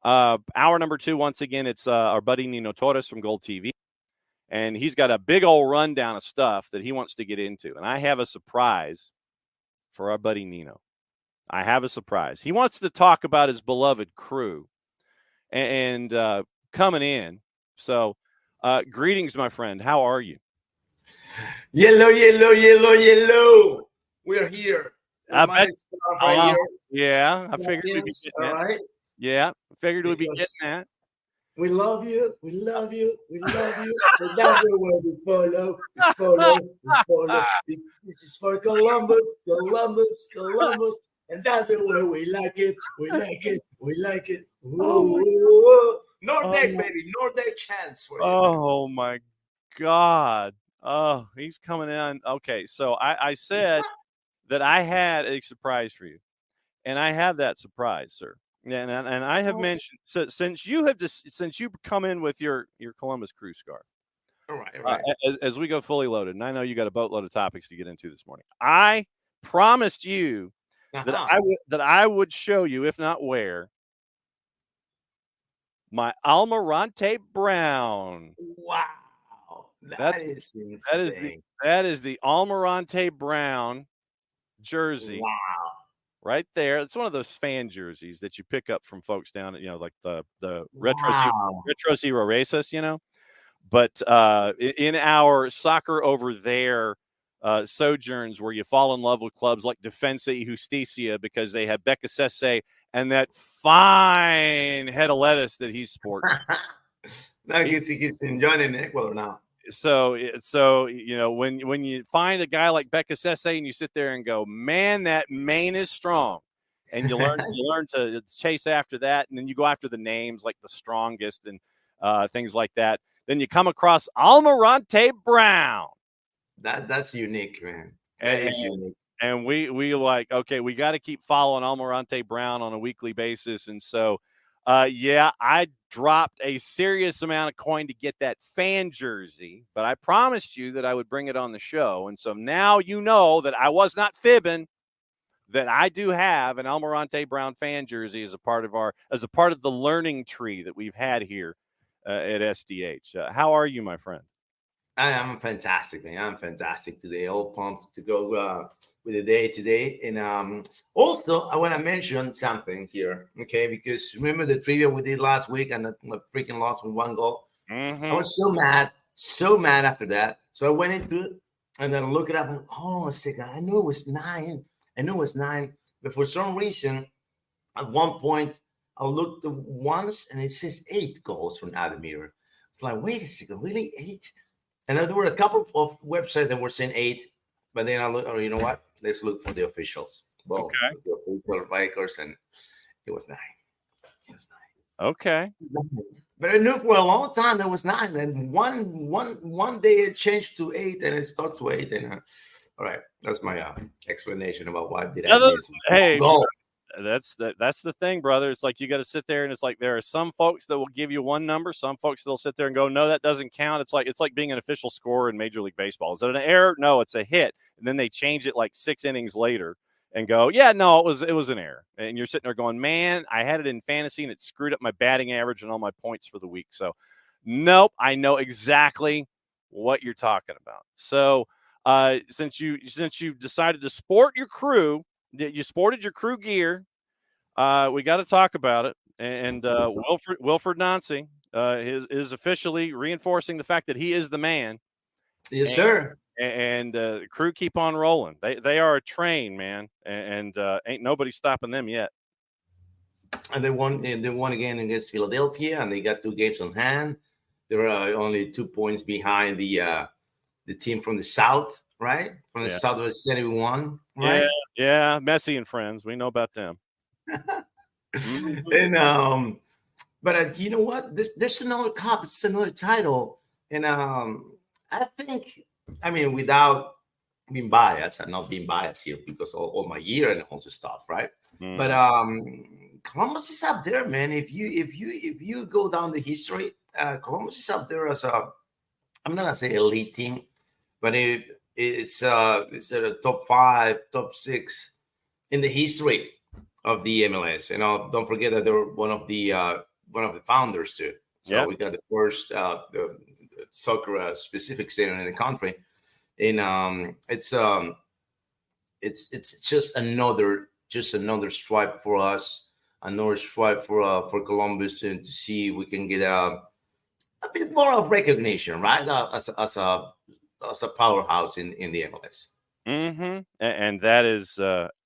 Hour number 2, once again, it's our buddy Nino Torres from GOLTV. And he's got a big old rundown of stuff that he wants to get into. And I have a surprise for our buddy Nino. I have a surprise. He wants to talk about his beloved crew and coming in. So, greetings, my friend. How are you? Yellow. We're here. Yeah, I figured we'd be getting that. Right? Yeah, I figured we'd be getting that. We love you. We love you. We love you. And that's the way we follow. We follow. This is for Columbus. And that's the way we like it. We like it. Ooh. Nordic, baby. Nordic chance for you. Oh, my God. Oh, he's coming in. Okay, so I said that I had a surprise for you. And I have that surprise, sir. And I have mentioned, so since you've come in with your Columbus Crew scarf, all right. As we go fully loaded, and I know you got a boatload of topics to get into this morning, I promised you that I would show you, if not wear, my Almirante Brown. Wow, that is insane. That is the Almirante Brown jersey. Wow. Right there. It's one of those fan jerseys that you pick up from folks down at, like the Retro Zero Races, But in our soccer over there sojourns where you fall in love with clubs like Defensa y Justicia because they have Becca Sesse and that fine head of lettuce that he's sporting. I guess he's enjoying it in Ecuador now. So when you find a guy like Becca Sesse and you sit there and go, man, that mane is strong, and you learn to chase after that, and then you go after the names like the strongest and things like that. Then you come across Almirante Brown. That's unique, man. That is unique. And we like, okay, we got to keep following Almirante Brown on a weekly basis, and so. I dropped a serious amount of coin to get that fan jersey, but I promised you that I would bring it on the show. And so now you know that I was not fibbing, that I do have an Almirante Brown fan jersey as a part of the learning tree that we've had here at SDH. How are you, my friend? I'm fantastic, man. I'm fantastic today. All pumped to go with the day today. And also, I want to mention something here, okay? Because remember the trivia we did last week and I freaking lost with 1 goal? Mm-hmm. I was so mad after that. So I went into it and then look it up and, hold on a second. I knew it was 9. But for some reason, at one point, I looked once and it says 8 goals from Ademir. It's like, wait a second, really 8? And there were a couple of websites that were saying 8, but then I look, you know what? Let's look for the officials. Well, okay. The official records, and it was 9. Okay. But I knew for a long time it was 9. And one day it changed to 8, and it stuck to 8. And all right, that's my explanation about why did I miss. Hey. Goal. That's the thing, brother. It's like you got to sit there and it's like there are some folks that will give you one number, some folks that'll sit there and go, no, that doesn't count. It's like being an official scorer in Major League Baseball. Is it an error? No, it's a hit. And then they change it like 6 innings later and go, yeah, no, it was an error. And you're sitting there going, man, I had it in fantasy and it screwed up my batting average and all my points for the week. So nope, I know exactly what you're talking about. So since you decided to sport your crew, you sported your crew gear. We got to talk about it. And Wilfred Nancy is officially reinforcing the fact that he is the man. Yes, sir. And the crew keep on rolling. They are a train, man, and ain't nobody stopping them yet. And they won again against Philadelphia, and they got 2 games on hand. They were only 2 points behind the team from the South. Right? From the Southwest 71, right? Yeah, Messi and friends. We know about them. And but you know what? There's another cup. It's another title. And I think, I mean, without being biased, I'm not being biased here because all my year and all the stuff, right? Mm. But Columbus is up there, man. If you go down the history, Columbus is up there as a, I'm not gonna say elite team, but it's at a top 5, top 6 in the history of the MLS. And don't forget that they were one of the one of the founders too. So Yep. we got the first the soccer specific stadium in the country, and it's just another stripe for us, another stripe for Columbus to see if we can get a bit more of recognition, right? As a powerhouse in the MLS. Mm-hmm. And that is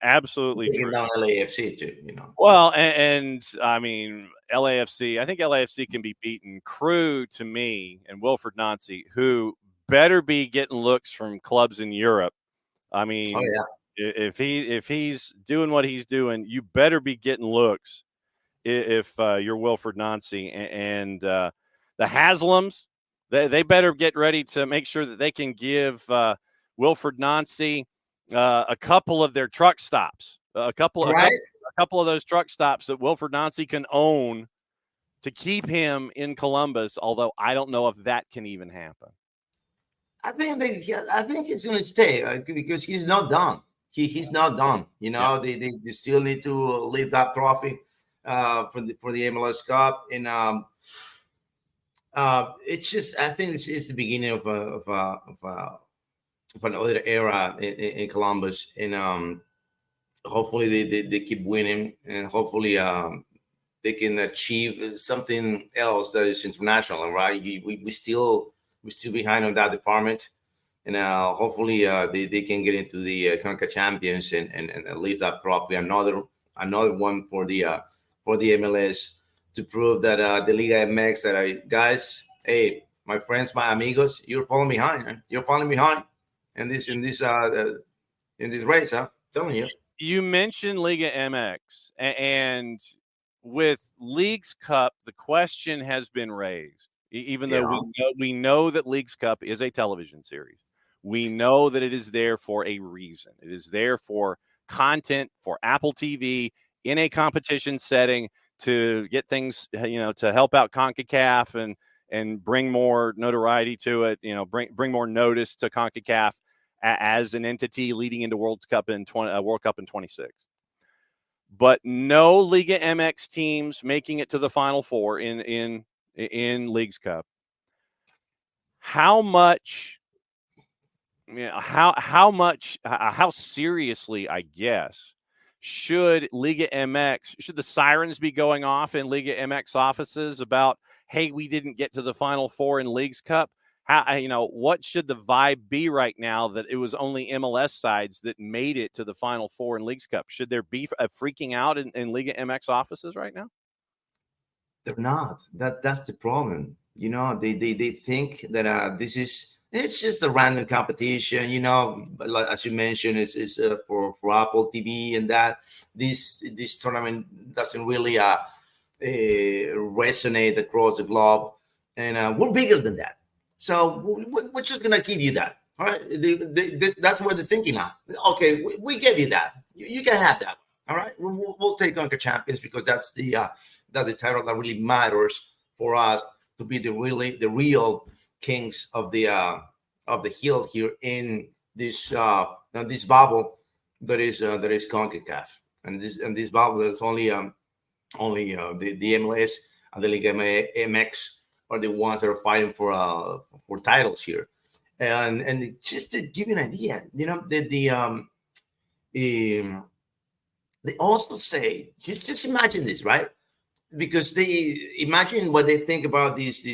absolutely Taking true. down LAFC too, Well, and I mean, LAFC, I think LAFC can be beaten. Crew, to me, and Wilfred Nancy, who better be getting looks from clubs in Europe. I mean, Oh yeah. if he's doing what he's doing, you better be getting looks if you're Wilfred Nancy. And the Haslams, they better get ready to make sure that they can give Wilfred Nancy a couple of their truck stops, a couple of those truck stops that Wilfred Nancy can own to keep him in Columbus, although I don't know if that can even happen. I think he's going to stay because he's not done. He's not done. Yeah. They still need to leave that trophy for the MLS Cup, and it's just, I think it's the beginning of another era in Columbus, and hopefully they keep winning, and hopefully they can achieve something else that is international. Right? We still behind on that department, and hopefully they can get into the CONCACAF Champions and leave that trophy, another one for the MLS, to prove that the Liga MX, that guys, hey, my friends, my amigos, you're falling behind. Huh? You're falling behind in this race, huh? I'm telling you. You mentioned Liga MX, and with Leagues Cup, the question has been raised. Even though we know that Leagues Cup is a television series, we know that it is there for a reason. It is there for content for Apple TV in a competition setting to get things, to help out CONCACAF and bring more notoriety to it. Bring more notice to CONCACAF as an entity leading into World Cup in 26. But no Liga MX teams making it to the Final Four in Leagues Cup. How much, how seriously, I guess, should Liga MX, should the sirens be going off in Liga MX offices about, hey, we didn't get to the Final Four in Leagues Cup? What should the vibe be right now that it was only MLS sides that made it to the Final Four in Leagues Cup? Should there be a freaking out in Liga MX offices right now? They're not. That's the problem. They think that it's just a random competition. Like, as you mentioned, it's for Apple TV, and that this tournament doesn't really resonate across the globe, and we're bigger than that. So we're just gonna give you that. All right, that's where they're thinking now. Okay, we give you that. You can have that. All right, we'll take on the champions because that's the title that really matters for us to be the real kings of the hill here in this bubble that is CONCACAF, and this bubble that's only the MLS and the Liga MX are the ones that are fighting for titles here, and just to give you an idea, they also say, just imagine this, right? Because they imagine what they think about this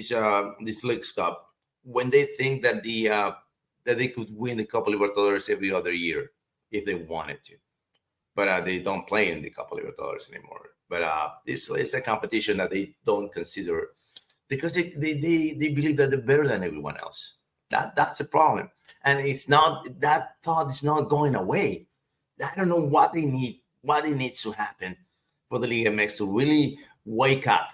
Leagues Cup when they think that that they could win the Copa Libertadores every other year if they wanted to, but they don't play in the Copa Libertadores anymore. But it's a competition that they don't consider because they believe that they're better than everyone else. That's the problem, and it's not, that thought is not going away. I don't know what they need. What it needs to happen for the Liga MX to really wake up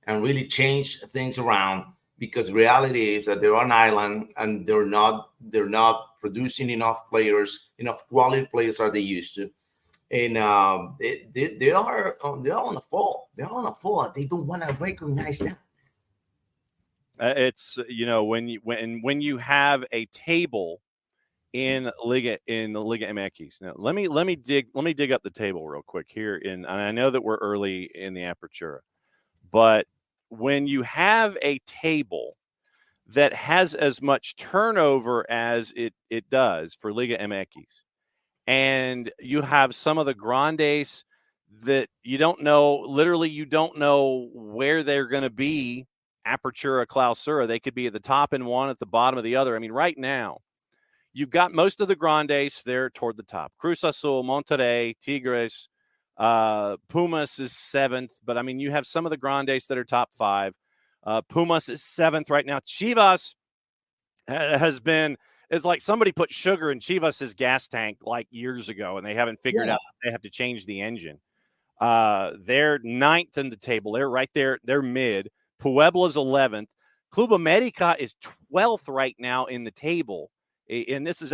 and really change things around, because reality is that they're on island and they're not producing enough quality players as they used to, and they are on the fall. They're on a fall. They don't want to recognize that. It's when you have a table in the Liga MX. Now, let me dig up the table real quick here. And I know that we're early in the Apertura, but when you have a table that has as much turnover as it does for Liga MX, and you have some of the grandes that you don't know, literally you don't know where they're going to be, apertura, clausura. They could be at the top in one, at the bottom of the other. I mean, right now, you've got most of the grandes there toward the top. Cruz Azul, Monterrey, Tigres, Pumas is 7th. But, I mean, you have some of the grandes that are top 5. Pumas is 7th right now. Chivas has been – it's like somebody put sugar in Chivas' gas tank like years ago, and they haven't figured out they have to change the engine. They're 9th in the table. They're right there. They're mid. Puebla's 11th. Club America is 12th right now in the table. And this is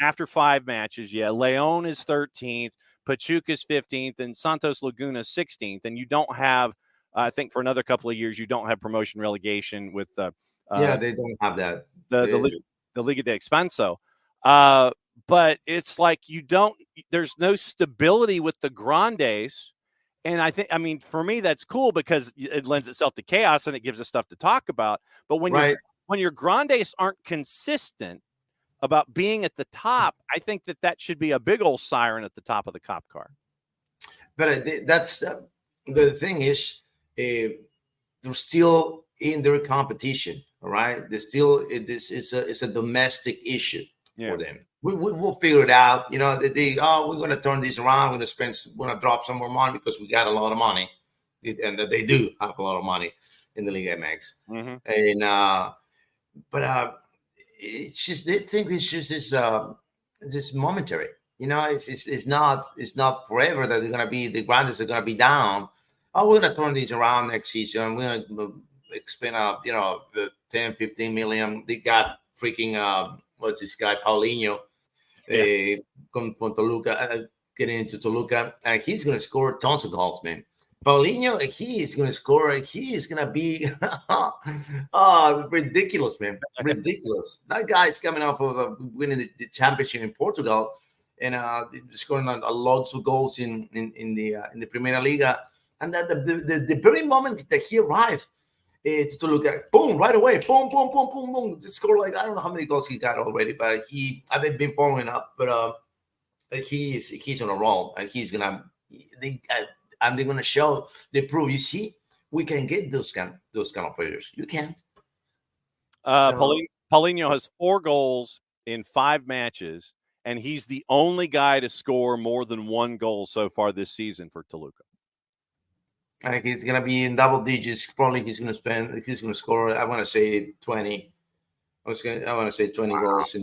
after 5 matches. Yeah, Leon is 13th. Pachuca's 15th. And Santos Laguna 16th. And you don't have, I think for another couple of years, you don't have promotion relegation with they don't have that. The Liga de Expanso. But it's like there's no stability with the grandes. And I mean, for me, that's cool because it lends itself to chaos and it gives us stuff to talk about. But when your grandes aren't consistent about being at the top, I think that should be a big old siren at the top of the cop car. But that's the thing is, they're still in their competition. All right, there's still it's a domestic issue for them. We'll figure it out. You know, we're going to turn this around. We're going to drop some more money because we got a lot of money, and they do have a lot of money in the Liga MX. Mm-hmm. And but it's just they think it's just this momentary. You know, it's not forever that they're going to be the grandes are going to be down. Oh, we're going to turn these around next season. We're going to spend the 10, 15 million. They got freaking what's this guy Paulinho. From Toluca, getting into Toluca, and he's going to score tons of goals, man. Paulinho, he is going to score. He is going to be ridiculous, man. Ridiculous. That guy is coming off of winning the championship in Portugal and scoring a lots of goals in the Primera Liga. And that the very moment that he arrived to look at, boom, right away, boom, boom, boom, boom, boom, to score like I don't know how many goals he got already, but I haven't been following up, but he's on a roll, and he's gonna and they're gonna show they prove. You see, we can get those kind of players. You can't. Paulinho has 4 goals in 5 matches, and he's the only guy to score more than 1 goal so far this season for Toluca. I think he's going to be in double digits. Probably he's going to score, I want to say 20. I want to say 20 goals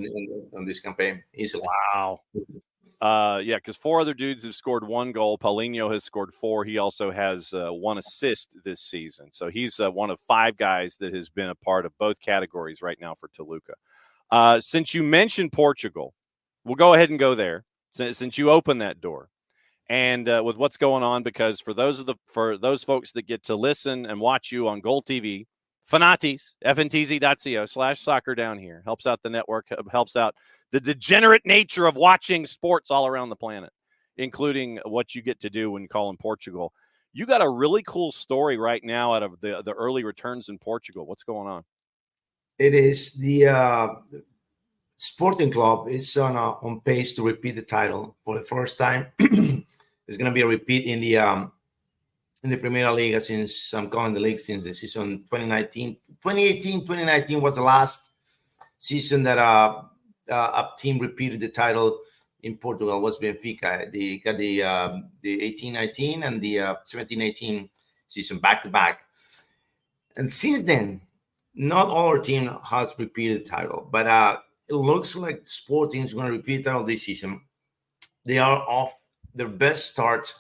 on this campaign easily. Wow. Because 4 other dudes have scored 1 goal. Paulinho has scored 4. He also has 1 assist this season. So he's one of 5 guys that has been a part of both categories right now for Toluca. Since you mentioned Portugal, we'll go ahead and go there since you opened that door. And with what's going on, because for those folks that get to listen and watch you on GOLTV, Fanatis, fntz.co/soccer down here, helps out the network, helps out the degenerate nature of watching sports all around the planet, including what you get to do when calling Portugal. You got a really cool story right now out of the early returns in Portugal. What's going on? It is the Sporting Club is on pace to repeat the title for the first time. There's going to be a repeat in the Primera Liga since I'm calling the league since the season 2019. 2018-2019 was the last season that a team repeated the title in Portugal. Was Benfica. They got the 18-19 and the 17-18 season back to back. And since then, not all our team has repeated the title, but it looks like Sporting is going to repeat the title this season. They are off their best start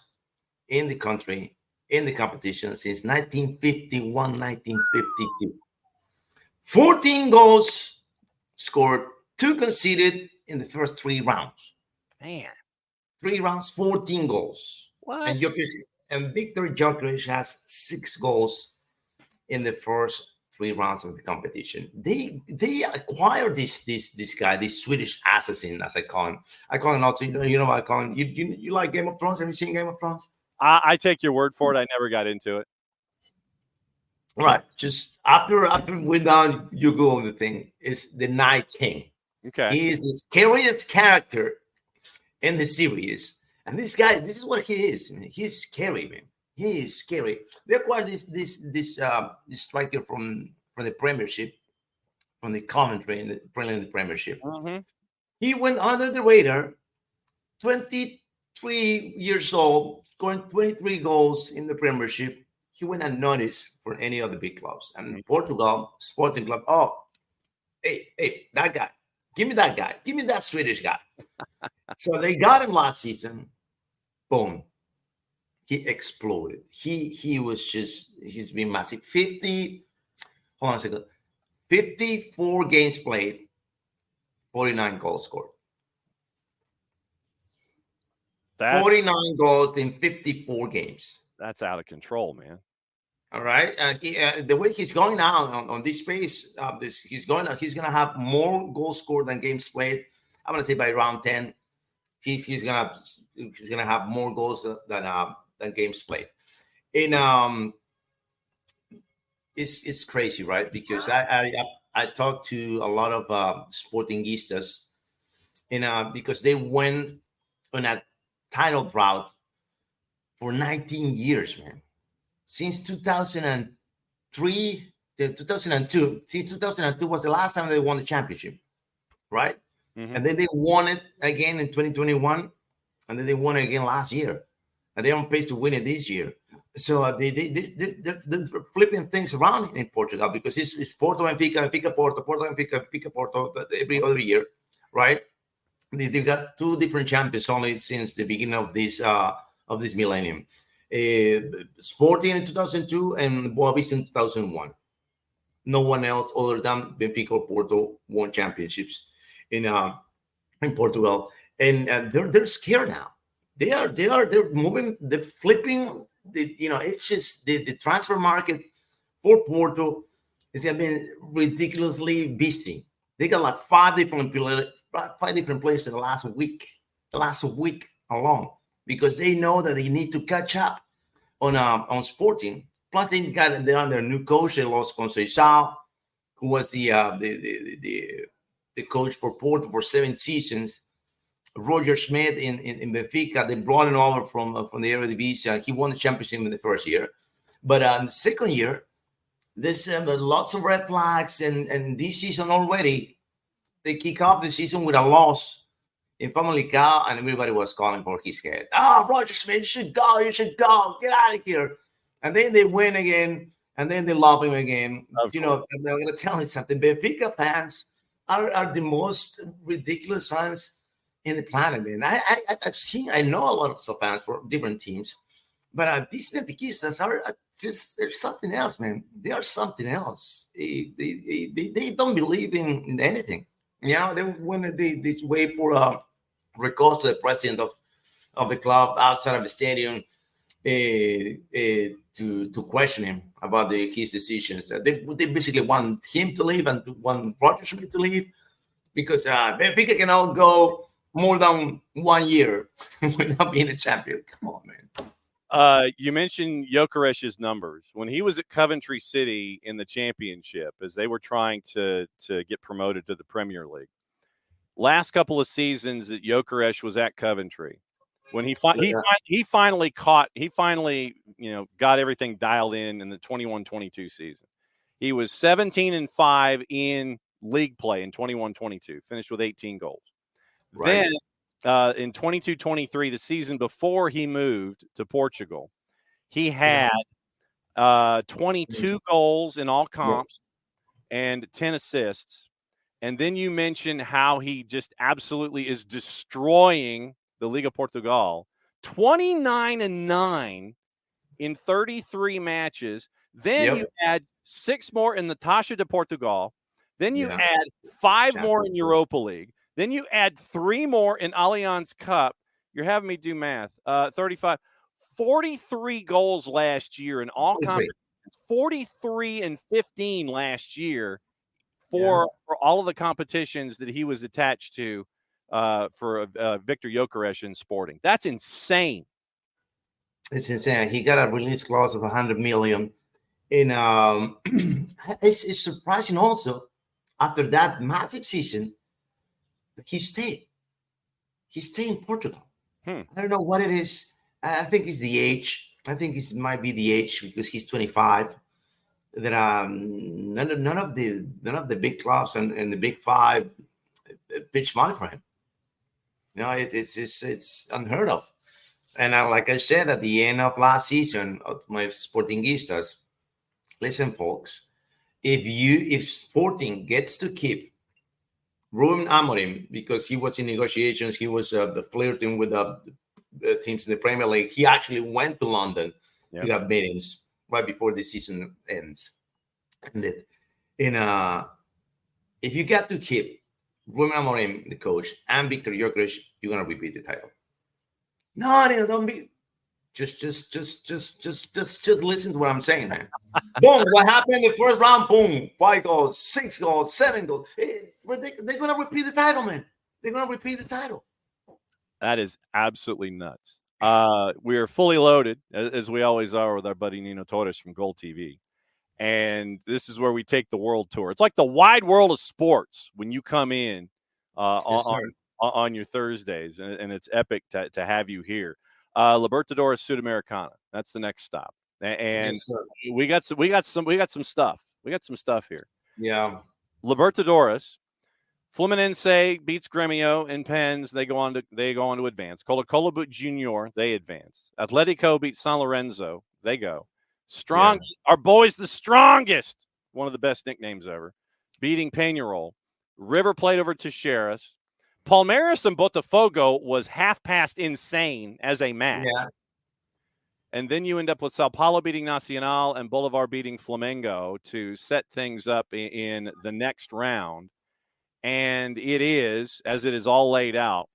in the country, in the competition since 1951, 1952. 14 goals scored, 2 conceded in the first 3 rounds. Man. 3 rounds, 14 goals. What? And Victor Gyökeres has 6 goals in the first 3 rounds of the competition. They acquired this guy, this Swedish assassin, as I call him. I call him also, you know what I call him? You like Game of Thrones? Have you seen Game of Thrones? I take your word for it. I never got into it. Right. Just after we went down, you go the thing. Is the Night King. Okay. He is the scariest character in the series. And this guy, this is what he is. Man. He's scary, man. He is scary. They acquired this striker from the Premiership, from the commentary in the Premiership. Mm-hmm. He went under the radar. 23 years old, scoring 23 goals in the Premiership. He went unnoticed for any of the big clubs. And Portugal Sporting Club. Oh, hey, that guy. Give me that guy. Give me that Swedish guy. So they got him last season. Boom. He exploded. He's been massive. 54 games played, 49 goals scored. 49 goals in 54 games. That's out of control, man. All right. The way he's going now on this pace, he's gonna have more goals scored than games played. I'm gonna say by round 10, he's gonna have more goals than games played. And it's crazy, right? Because I talked to a lot of Sportingistas, and because they went on a title drought for 19 years, man. Since 2003 to 2002. Since 2002 was the last time they won the championship, right? Mm-hmm. And then they won it again in 2021, and then they won it again last year, and they're on pace to win it this year. So they're flipping things around in Portugal, because it's Porto and Benfica, Porto, Porto and Benfica, Porto every other year, right? They've got two different champions only since the beginning of this millennium. Sporting in 2002 and Boavista in 2001. No one else other than Benfica or Porto won championships in Portugal, and they're scared now. They're moving, they're flipping. It's just the transfer market for Porto is been ridiculously busy. They got like five different players in the last week alone, because they know that they need to catch up on Sporting. Plus, they're on their new coach. They lost Conceição, who was the coach for Porto for 7 seasons. Roger Schmidt in Benfica, they brought him over from the Eredivisie. He won the championship in the first year, but in the second year, there's lots of red flags, and this season already, they kick off the season with a loss in Famalicão, and everybody was calling for his head. Roger Schmidt, you should go, get out of here. And then they win again, and then they love him again. I'm going to tell you something. Benfica fans are the most ridiculous fans in the planet, man. I know a lot of fans for different teams, but these Benfiquistas are they're something else, man. They are something else. They don't believe in anything. They wait for Recosta, the president of the club, outside of the stadium, to question him about his decisions. They basically want him to leave and want Roger Schmidt to leave, because Benfica cannot go more than 1 year without being a champion. Come on, man. You mentioned Gyökeres's numbers. When he was at Coventry City in the championship, as they were trying to get promoted to the Premier League, last couple of seasons that Gyökeres was at Coventry, when he finally got everything dialed in the 21-22 season, he was 17-5 in league play in 21-22, finished with 18 goals. Right. Then in 22-23, the season before he moved to Portugal, he had 22 goals in all comps and 10 assists. And then you mentioned how he just absolutely is destroying the Liga Portugal. 29-9 in 33 matches. Then you add 6 more in the Taça de Portugal. Then you add 5 more in Europa League. Then you add 3 more in Allianz Cup. You're having me do math. 35. 43 goals last year in all competitions. 43 and 15 last year for all of the competitions that he was attached to for Victor Gyökeres in Sporting. That's insane. It's insane. He got a release clause of 100 million And it's surprising also, after that magic season, he stayed. He stayed in Portugal. I don't know what it is. I think it's the age. I think it might be the age because he's 25. That none of the big clubs and the big five pitch money for him. You know, it's unheard of. And like I said at the end of last season of my Sportingistas, listen, folks, if Sporting gets to keep Ruben Amorim because he was in negotiations, he was flirting with the teams in the Premier League. He actually went to London to have meetings right before the season ends. And if you got to keep Ruben Amorim, the coach, and Victor Gyökeres, you're gonna repeat the title. No, don't be. Just listen to what I'm saying, man. Boom! What happened in the first round? Boom! 5 goals, 6 goals, 7 goals. They're gonna repeat the title, man. They're gonna repeat the title. That is absolutely nuts. We are fully loaded, as we always are, with our buddy Nino Torres from GOLTV. And this is where we take the world tour. It's like the wide world of sports when you come in on your Thursdays, and it's epic to have you here. Libertadores Sudamericana. That's the next stop, and Yes, we got some stuff. We got some stuff here. Yeah. Libertadores. Fluminense beats Gremio in pens. They go on to advance. Colo-Colo beat Junior. They advance. Atletico beat San Lorenzo. They go. Strong. Yeah. Our boys, the strongest. One of the best nicknames ever. Beating Peñarol. River played over Teixeiras. Palmeiras and Botafogo was half past insane as a match. Yeah. And then you end up with Sao Paulo beating Nacional and Bolivar beating Flamengo to set things up in the next round. And it is, as it is all laid out,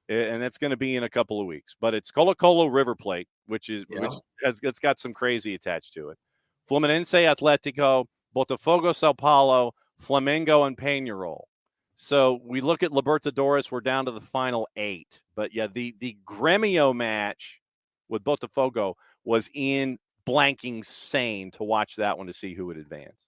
and that's going to be in a couple of weeks. But it's Colo-Colo River Plate, which it's got some crazy attached to it. Fluminense Atletico, Botafogo Sao Paulo, Flamengo, and Peñarol. So we look at Libertadores, we're down to the final 8. But yeah, the Gremio match with Botafogo was in blanking sane to watch that one to see who would advance.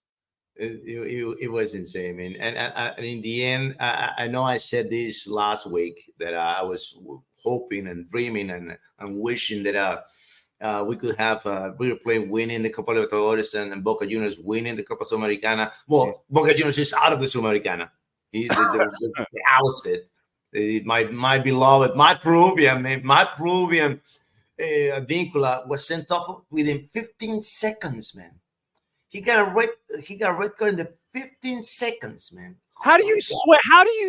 It was insane, man. And in the end, I know I said this last week that I was hoping and dreaming and wishing that we could have River Plate winning the Copa Libertadores and Boca Juniors winning the Copa Sudamericana. Well, Boca Juniors is out of the Sudamericana. They're ousted. My beloved, my Peruvian Advíncula was sent off within 15 seconds, man. He got a red card in the 15 seconds, man. How do you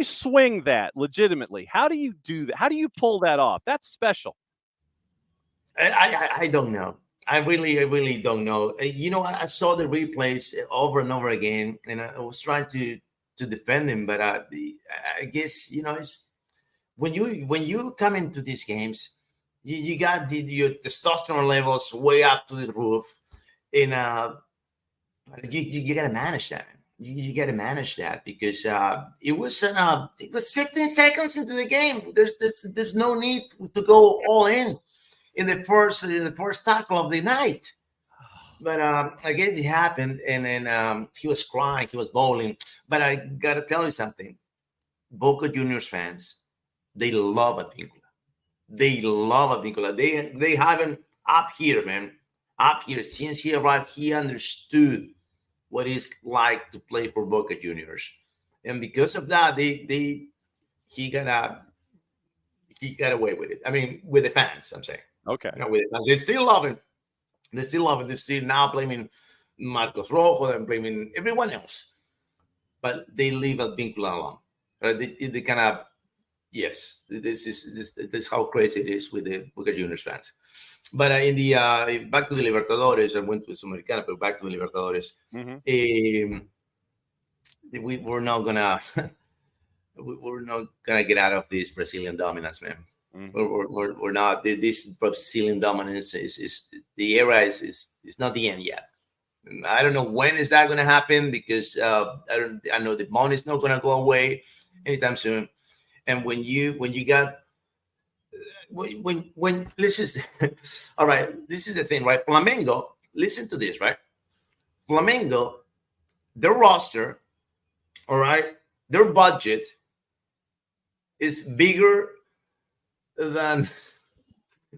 swing that legitimately? How do you do that? How do you pull that off? That's special. I don't know. I really don't know. I saw the replays over and over again, and I was trying to defend him, but I guess it's when you come into these games, you got your testosterone levels way up to the roof, and you got to manage that. You got to manage that because it was 15 seconds into the game. There's no need to go all in the first tackle of the night. But again, it happened, and then he was crying, he was bawling. But I got to tell you something. Boca Juniors fans, they love Advíncula. They love Advíncula. They have him up here, man. Up here, since he arrived, he understood what it's like to play for Boca Juniors, and because of that, he got away with it. I mean, with the fans, I'm saying. Okay. With the fans. They still love him. They're still now blaming Marcos Rojo and blaming everyone else, but they leave Advíncula alone. Right? They kind of, yes, this is how crazy it is with the Boca Juniors fans. But in the back to the Libertadores, I went to the Sudamericana, but back to the Libertadores, we're not gonna get out of this Brazilian dominance, man. Mm-hmm. We're not. This Brazilian dominance is the era is not the end yet. I don't know when is that gonna happen because I know the money is not gonna go away anytime soon. And when this is all right, this is the thing, right? Flamengo, listen to this, right? Flamengo, their roster, all right, their budget is bigger than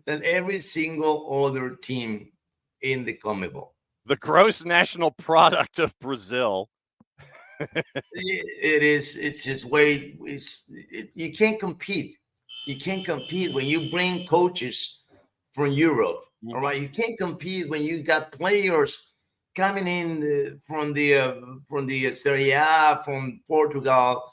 every single other team in the CONMEBOL. The gross national product of Brazil. It is. It's just way. You can't compete. You can't compete when you bring coaches from Europe. All right, you can't compete when you got players coming in from the Serie A, from Portugal.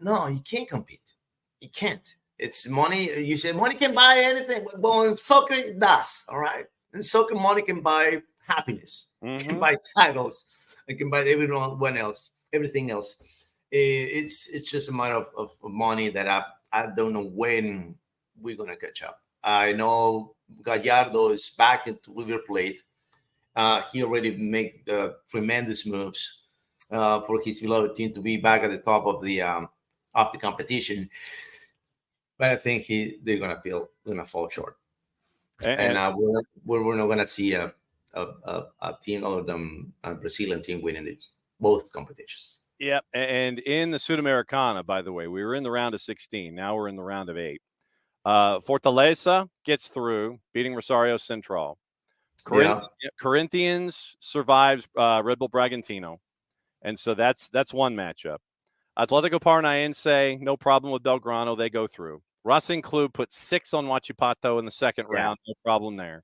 No, you can't compete. You can't. It's money. You say money can buy anything. Well, in soccer it does. All right, in soccer, money can buy happiness. It can buy titles. It can buy everything else. It's just a matter of money that I don't know when we're gonna catch up. I know Gallardo is back into River Plate. He already made tremendous moves for his beloved team to be back at the top of the competition. But I think they're gonna fall short, and we're not gonna see a team other than a Brazilian team winning both competitions. Yep, and in the Sudamericana, by the way, we were in the round of 16. Now we're in the round of 8. Fortaleza gets through, beating Rosario Central. Corinthians survives Red Bull Bragantino, and so that's one matchup. Atletico Paranaense, no problem with Belgrano, they go through. Racing Club put 6 on Huachipato in the second round, no problem there.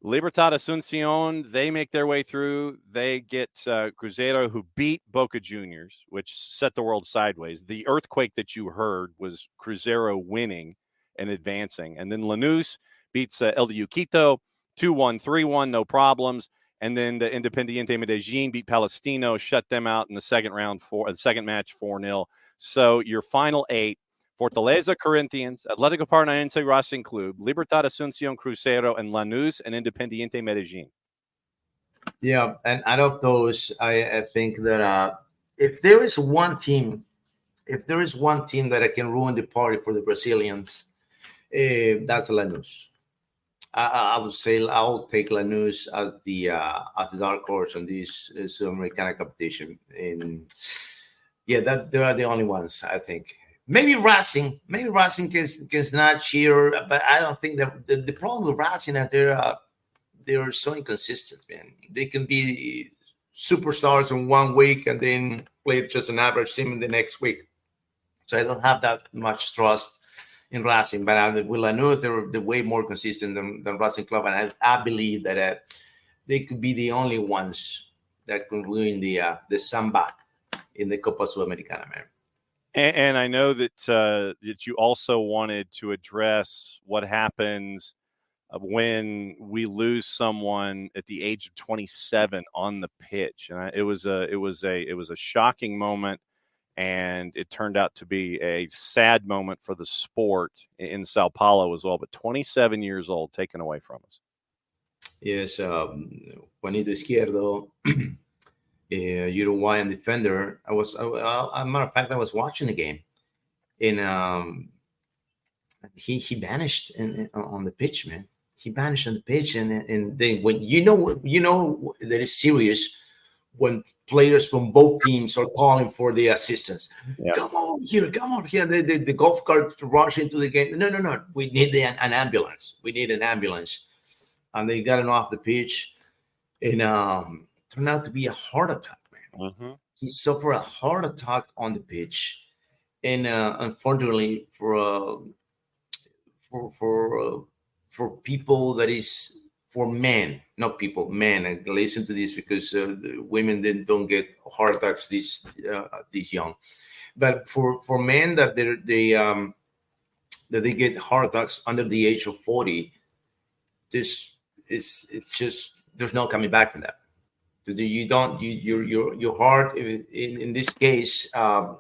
Libertad Asuncion, they make their way through. They get Cruzeiro, who beat Boca Juniors, which set the world sideways. The earthquake that you heard was Cruzeiro winning and advancing. And then Lanús beats LDU Quito 2-1, 3-1, no problems. And then the Independiente Medellin beat Palestino, shut them out in the second match 4-0. So your final 8: Fortaleza, Corinthians, Atletico Paranaense, Racing Club, Libertad Asuncion, Cruzeiro, and Lanús and Independiente Medellin. Yeah, and out of those, I think that if there is one team that I can ruin the party for the Brazilians, that's Lanús. I would say I'll take Lanús as the dark horse on this Sudamericana competition. And yeah, that they are the only ones, I think. Maybe Racing can snatch here, but I don't think that the problem with Racing is they're so inconsistent, man. They can be superstars in 1 week and then play just an average team in the next week. So I don't have that much trust in Racing, but with Lanús, they're way more consistent than Racing Club, and I believe that they could be the only ones that can win the samba in the Copa Sudamericana, man. And I know that you also wanted to address what happens when we lose someone at the age of 27 on the pitch, and it was a shocking moment. And it turned out to be a sad moment for the sport in Sao Paulo as well. But 27 years old, taken away from us. Yes, Juanito Izquierdo, Uruguayan defender. As a matter of fact, I was watching the game, and he vanished on the pitch, man. He vanished on the pitch, and then when you know that it's serious. When players from both teams are calling for the assistance, come on here. The golf cart rush into the game. No. We need an ambulance. We need an ambulance. And they got him off the pitch, and turned out to be a heart attack, man. Mm-hmm. He suffered a heart attack on the pitch, and unfortunately for people that is. For men, not people, men. And listen to this because the women don't get heart attacks this young. But for men that they get heart attacks under the age of 40, it's just there's no coming back from that. You don't your heart in this case. The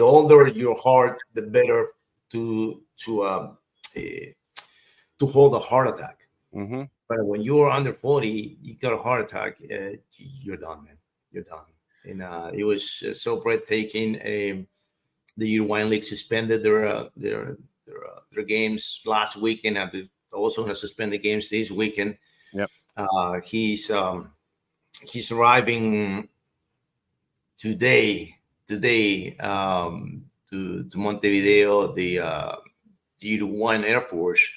older your heart, the better to hold a heart attack. Mm-hmm. But when you're under 40, you got a heart attack, you're done, man. You're done. And it was so breathtaking. The Uruguayan League suspended their games last weekend at the also going to suspend the games this weekend. Yep. He's arriving today to Montevideo. The U-1 Air Force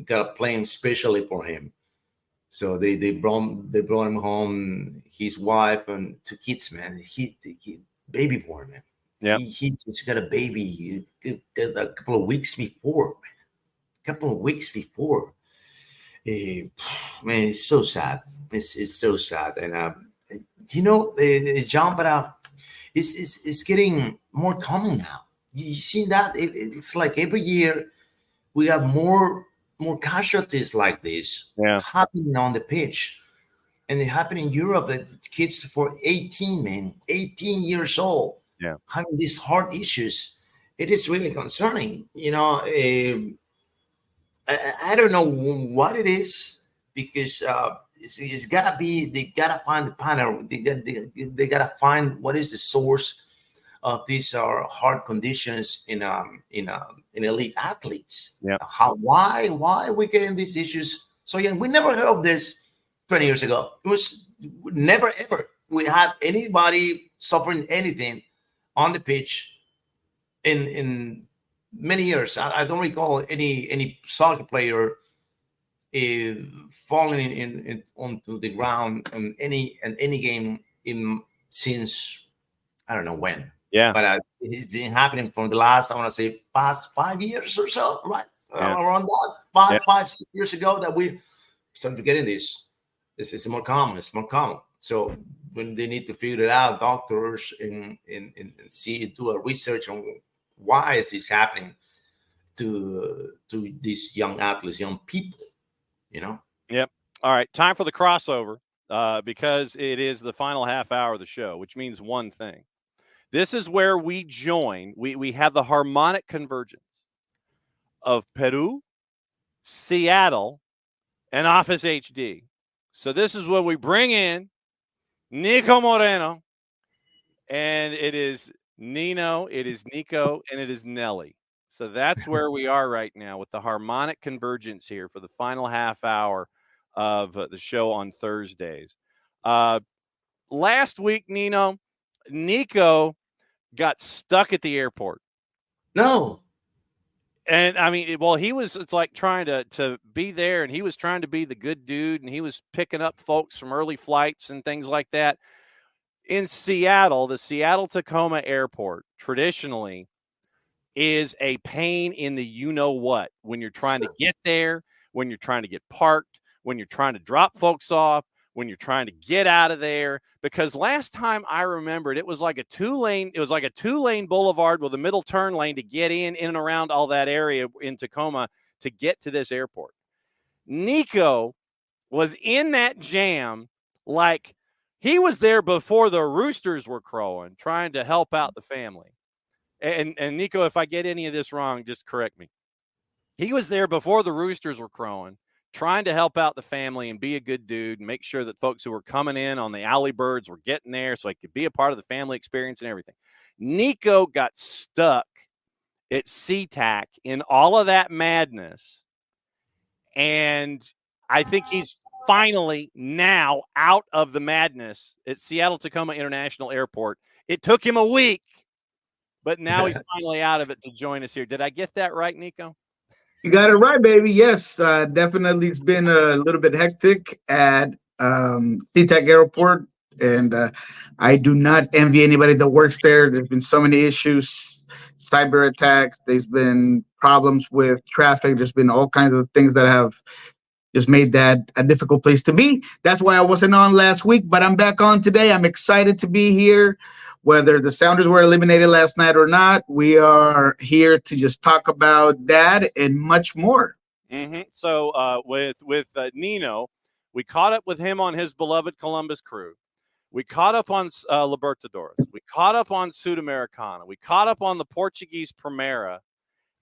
got a plane specially for him. So they brought him home. His wife and 2 kids, man. He baby born, man. Yeah, he just got a baby a couple of weeks before. Man, it's so sad. It's so sad, and John, but it's getting more common now. You see that it's like every year we have more casualties like this happening on the pitch, and it happened in Europe. That kids for 18 years old, having these heart issues. It is really concerning. I don't know what it is, because it's gotta be, they gotta find the pattern. They gotta find what is the source of these heart conditions in elite athletes. Yeah. Why are we getting these issues so young? We never heard of this 20 years ago. It was never ever we had anybody suffering anything on the pitch in many years. I don't recall any soccer player falling in onto the ground in any game since I don't know when. Yeah. But it's been happening from the last, I want to say, past 5 years or so, right? Around that 5-6 years ago that we started getting this. This is more common. It's more common. So when they need to figure it out, doctors and do a research on why is this happening to these young athletes, young people, Yep. All right. Time for the crossover because it is the final half hour of the show, which means one thing. This is where we join. We have the harmonic convergence of Peru, Seattle, and Office HD. So this is where we bring in Niko Moreno, and it is Nino, it is Niko, and it is Nelly. So that's where we are right now with the harmonic convergence here for the final half hour of the show on Thursdays. Last week, Nino, Niko got stuck at the airport. No. And I mean, it's like trying to be there, and he was trying to be the good dude, and he was picking up folks from early flights and things like that. In Seattle, the Seattle-Tacoma airport traditionally is a pain in the you-know-what when you're trying to get there, when you're trying to get parked, when you're trying to drop folks off, when you're trying to get out of there. Because last time I remembered, it was like a two-lane boulevard with a middle turn lane to get in and around all that area in Tacoma to get to this airport. Niko was in that jam like he was there before the roosters were crowing, trying to help out the family. And Niko, if I get any of this wrong, just correct me. He was there before the roosters were crowing, trying to help out the family and be a good dude and make sure that folks who were coming in on the alley birds were getting there so he could be a part of the family experience and everything. Niko got stuck at SeaTac in all of that madness. And I think he's finally now out of the madness at Seattle-Tacoma International Airport. It took him a week, but now he's finally out of it to join us here. Did I get that right, Niko? You got it right, baby. Yes, definitely. It's been a little bit hectic at SeaTac Airport, and I do not envy anybody that works there. There's been so many issues, cyber attacks. There's been problems with traffic. There's been all kinds of things that have just made that a difficult place to be. That's why I wasn't on last week, but I'm back on today. I'm excited to be here. Whether the Sounders were eliminated last night or not, we are here to just talk about that and much more. Mm-hmm. So with Nino, we caught up with him on his beloved Columbus Crew. We caught up on Libertadores. We caught up on Sudamericana. We caught up on the Portuguese Primera.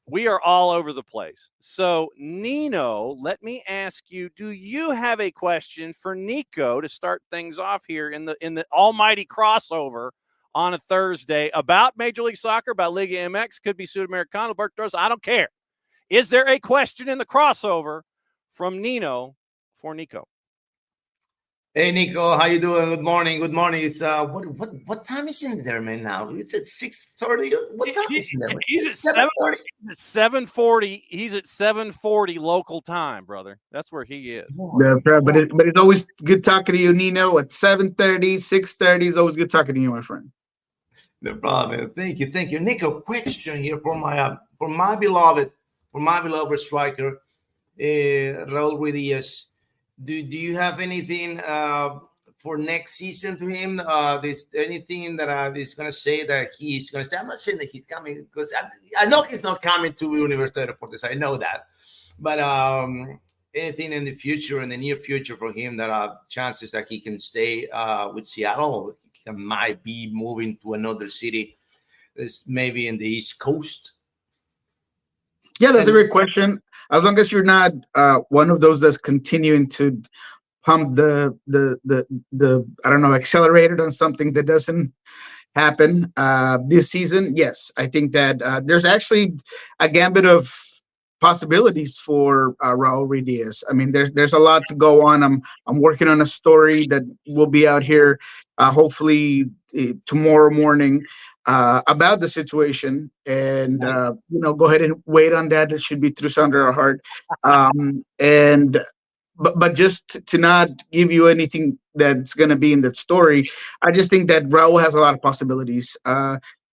We are all over the place. So, Nino, let me ask you, do you have a question for Niko to start things off here in the almighty crossover on a Thursday about Major League Soccer, about Liga MX, could be Sudamericana, Libertadores, I don't care. Is there a question in the crossover from Nino for Niko? Hey Niko, how you doing? Good morning. Good morning. It's what time is in there, man? Now it's at 6:30. What time is in there? Man? He's at 7:30. 7:40. He's at 7:40 local time, brother. That's where he is. But it's always good talking to you, Nino. At 7:30, 6:30 is always good talking to you, my friend. No problem, man. Thank you. Niko, question here for my beloved striker, Raul Ruiz. Do you have anything for next season to him? There's anything that is going to say that he's going to stay? I'm not saying that he's coming, because I know he's not coming to Universidad de Deportes. I know that. But anything in the future, in the near future for him, that are chances that he can stay with Seattle, he might be moving to another city, maybe in the East Coast? Yeah, that's a great question. As long as you're not one of those that's continuing to pump the I don't know, accelerated on something that doesn't happen this season, yes, I think that there's actually a gambit of possibilities for Raul Ruiz. I mean, there's a lot to go on. I'm working on a story that will be out here hopefully tomorrow morning about the situation, and go ahead and wait on that. It should be through Sounder or Heart. But just to not give you anything that's going to be in that story, I just think that Raul has a lot of possibilities.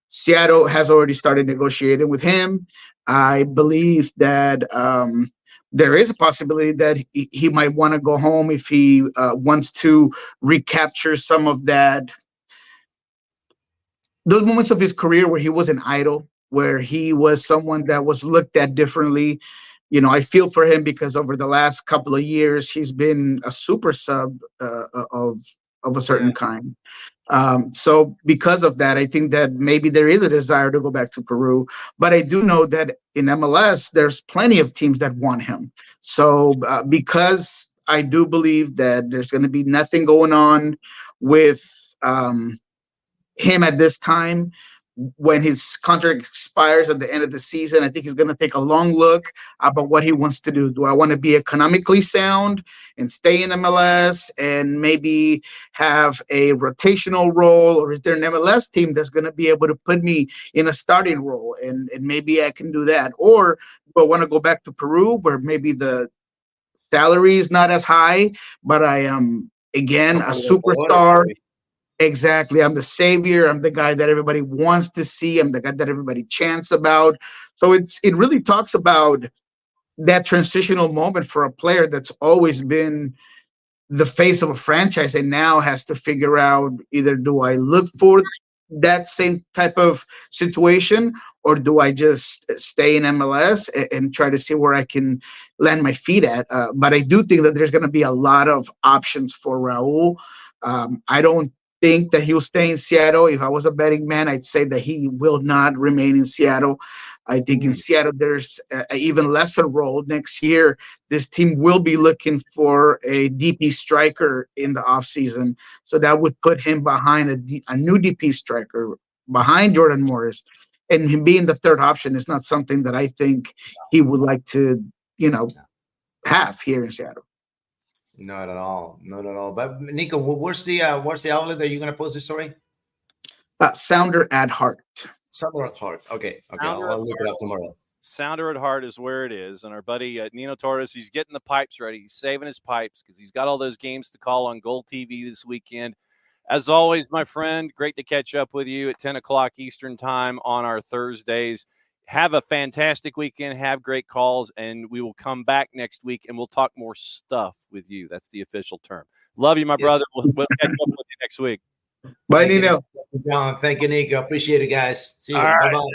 Seattle has already started negotiating with him. I believe that there is a possibility that he might want to go home if he wants to recapture some of those moments of his career where he was an idol, where he was someone that was looked at differently. I feel for him because over the last couple of years, he's been a super sub of a certain kind. So because of that, I think that maybe there is a desire to go back to Peru. But I do know that in MLS, there's plenty of teams that want him. So because I do believe that there's going to be nothing going on with him at this time, when his contract expires at the end of the season, I think he's going to take a long look about what he wants to do. Do I want to be economically sound and stay in MLS and maybe have a rotational role, or is there an MLS team that's going to be able to put me in a starting role, and maybe I can do that? Or do I want to go back to Peru, where maybe the salary is not as high, but I am, again, a superstar? Exactly. I'm the savior. I'm the guy that everybody wants to see. I'm the guy that everybody chants about. So it really talks about that transitional moment for a player that's always been the face of a franchise and now has to figure out, either do I look for that same type of situation, or do I just stay in MLS and try to see where I can land my feet at? But I do think that there's going to be a lot of options for Raul. I don't think that he'll stay in Seattle. If I was a betting man, I'd say that he will not remain in Seattle. I think in Seattle, there's an even lesser role next year. This team will be looking for a DP striker in the offseason. So that would put him behind a new DP striker, behind Jordan Morris. And him being the third option is not something that I think he would like to, have here in Seattle. Not at all. But Niko, where's the outlet that you're gonna post the story? Sounder at Heart. Sounder at Heart. Okay. I'll look it up tomorrow. Sounder at Heart is where it is, and our buddy Nino Torres, he's getting the pipes ready. He's saving his pipes because he's got all those games to call on GOLTV this weekend. As always, my friend, great to catch up with you at 10 o'clock Eastern time on our Thursdays. Have a fantastic weekend. Have great calls, and we will come back next week, and we'll talk more stuff with you. That's the official term. Love you, my brother. We'll catch up with you next week. Bye, Nino. Thank you, Niko. Appreciate it, guys. See you. Bye-bye.